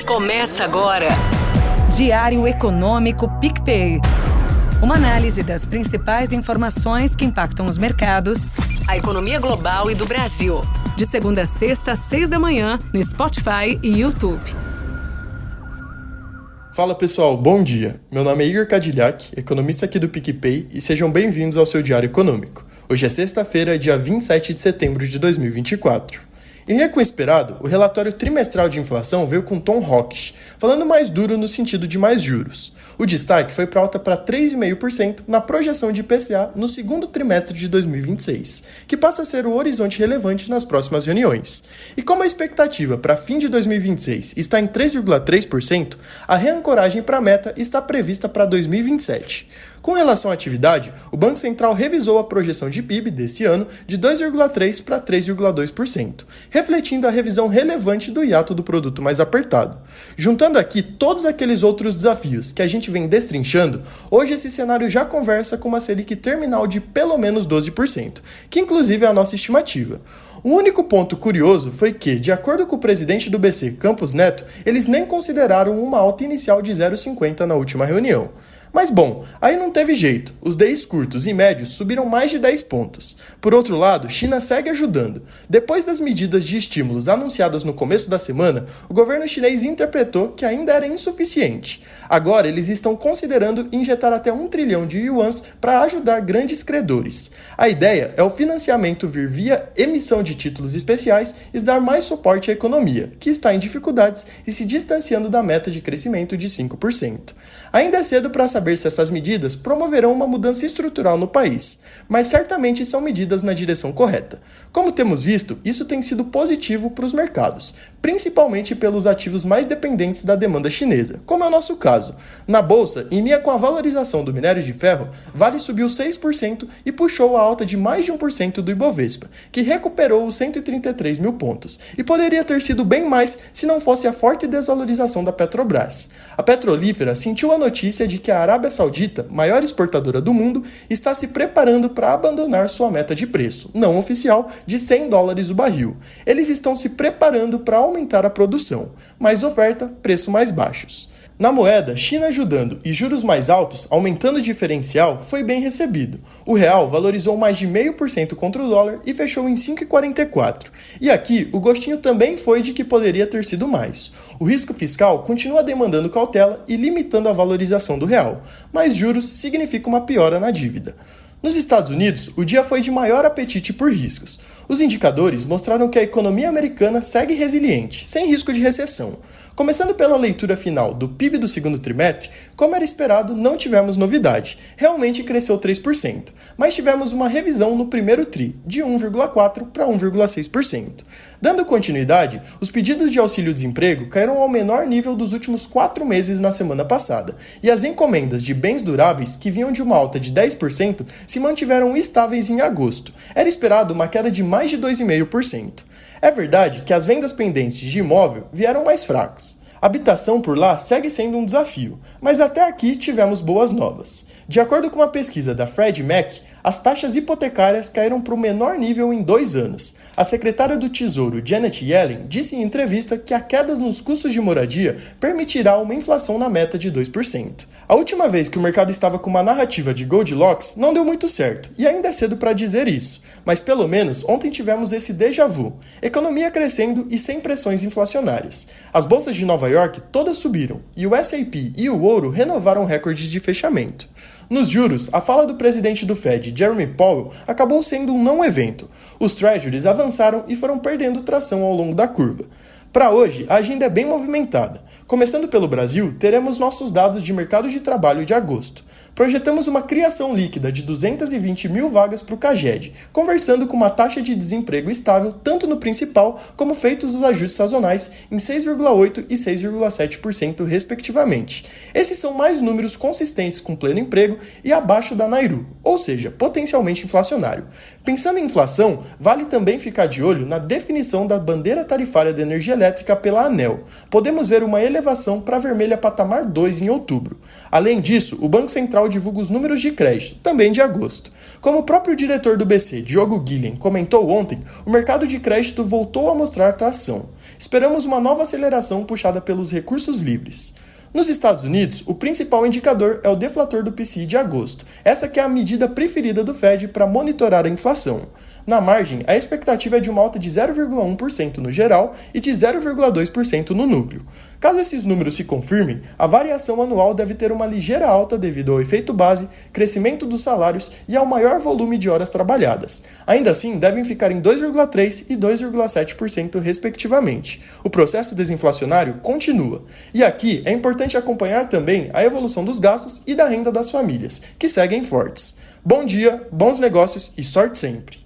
Começa agora. Diário Econômico PicPay. Uma análise das principais informações que impactam os mercados, A economia global e do Brasil. de segunda a sexta, às 6 da manhã, no Spotify e YouTube. Fala pessoal, bom dia. Meu nome é Igor Cadilhac, economista aqui do PicPay, e sejam bem-vindos ao seu Diário Econômico. Hoje é sexta-feira, dia 27 de setembro de 2024. Em linha com o esperado, o relatório trimestral de inflação veio com tom hawkish, falando mais duro no sentido de mais juros. O destaque foi para alta para 3,5% na projeção de IPCA no segundo trimestre de 2026, que passa a ser o horizonte relevante nas próximas reuniões. E como a expectativa para fim de 2026 está em 3,3%, a reancoragem para a meta está prevista para 2027. Com relação à atividade, o Banco Central revisou a projeção de PIB desse ano de 2,3% para 3,2%, refletindo a revisão relevante do hiato do produto mais apertado. Juntando aqui todos aqueles outros desafios que a gente vem destrinchando, hoje esse cenário já conversa com uma Selic terminal de pelo menos 12%, que inclusive é a nossa estimativa. O único ponto curioso foi que, de acordo com o presidente do BC, Campos Neto, eles nem consideraram uma alta inicial de 0,50 na última reunião. Mas bom, aí não teve jeito, os DIs curtos e médios subiram mais de 10 pontos. Por outro lado, China segue ajudando. Depois das medidas de estímulos anunciadas no começo da semana, o governo chinês interpretou que ainda era insuficiente. Agora eles estão considerando injetar até 1 trilhão de yuans para ajudar grandes credores. A ideia é o financiamento vir via emissão de títulos especiais e dar mais suporte à economia, que está em dificuldades e se distanciando da meta de crescimento de 5%. Ainda é cedo para saber se essas medidas promoverão uma mudança estrutural no país, mas certamente são medidas na direção correta. Como temos visto, isso tem sido positivo para os mercados, principalmente pelos ativos mais dependentes da demanda chinesa, como é o nosso caso. Na bolsa, em linha com a valorização do minério de ferro, Vale subiu 6% e puxou a alta de mais de 1% do Ibovespa, que recuperou os 133 mil pontos, e poderia ter sido bem mais se não fosse a forte desvalorização da Petrobras. A petrolífera sentiu a notícia de que a Arábia Saudita, maior exportadora do mundo, está se preparando para abandonar sua meta de preço, não oficial, de $100 o barril. Eles estão se preparando para aumentar a produção, mais oferta, preços mais baixos. Na moeda, China ajudando e juros mais altos, aumentando o diferencial, foi bem recebido. O real valorizou mais de 0,5% contra o dólar e fechou em 5,44. E aqui, o gostinho também foi de que poderia ter sido mais. O risco fiscal continua demandando cautela e limitando a valorização do real, mas juros significa uma piora na dívida. Nos Estados Unidos, o dia foi de maior apetite por riscos. Os indicadores mostraram que a economia americana segue resiliente, sem risco de recessão. Começando pela leitura final do PIB do segundo trimestre, como era esperado, não tivemos novidade. Realmente cresceu 3%, mas tivemos uma revisão no primeiro TRI, de 1,4% para 1,6%. Dando continuidade, os pedidos de auxílio-desemprego caíram ao menor nível dos últimos 4 meses na semana passada, e as encomendas de bens duráveis, que vinham de uma alta de 10%, se mantiveram estáveis em agosto. Era esperado uma queda de mais de 2,5%. É verdade que as vendas pendentes de imóvel vieram mais fracas. A habitação por lá segue sendo um desafio, mas até aqui tivemos boas novas. De acordo com uma pesquisa da Freddie Mac, as taxas hipotecárias caíram para o menor nível em 2 anos. A secretária do Tesouro, Janet Yellen, disse em entrevista que a queda nos custos de moradia permitirá uma inflação na meta de 2%. A última vez que o mercado estava com uma narrativa de Goldilocks não deu muito certo, e ainda é cedo para dizer isso, mas pelo menos ontem tivemos esse déjà vu. Economia crescendo e sem pressões inflacionárias. As bolsas de Nova York todas subiram, e o S&P e o ouro renovaram recordes de fechamento. Nos juros, a fala do presidente do Fed, Jeremy Powell, acabou sendo um não evento. Os treasuries avançaram e foram perdendo tração ao longo da curva. Para hoje, a agenda é bem movimentada. Começando pelo Brasil, teremos nossos dados de mercado de trabalho de agosto. Projetamos uma criação líquida de 220 mil vagas para o CAGED, conversando com uma taxa de desemprego estável tanto no principal como feitos os ajustes sazonais em 6,8% e 6,7% respectivamente. Esses são mais números consistentes com pleno emprego e abaixo da Nairu, ou seja, potencialmente inflacionário. Pensando em inflação, vale também ficar de olho na definição da bandeira tarifária da energia elétrica elétrica pela ANEEL. Podemos ver uma elevação para a vermelha patamar 2 em outubro. Além disso, o Banco Central divulga os números de crédito, também de agosto. Como o próprio diretor do BC, Diogo Guilhem, comentou ontem, o mercado de crédito voltou a mostrar tração. Esperamos uma nova aceleração puxada pelos recursos livres. Nos Estados Unidos, o principal indicador é o deflator do PCI de agosto, essa que é a medida preferida do Fed para monitorar a inflação. Na margem, a expectativa é de uma alta de 0,1% no geral e de 0,2% no núcleo. Caso esses números se confirmem, a variação anual deve ter uma ligeira alta devido ao efeito base, crescimento dos salários e ao maior volume de horas trabalhadas. Ainda assim, devem ficar em 2,3% e 2,7% respectivamente. O processo desinflacionário continua. E aqui é importante acompanhar também a evolução dos gastos e da renda das famílias, que seguem fortes. Bom dia, bons negócios e sorte sempre!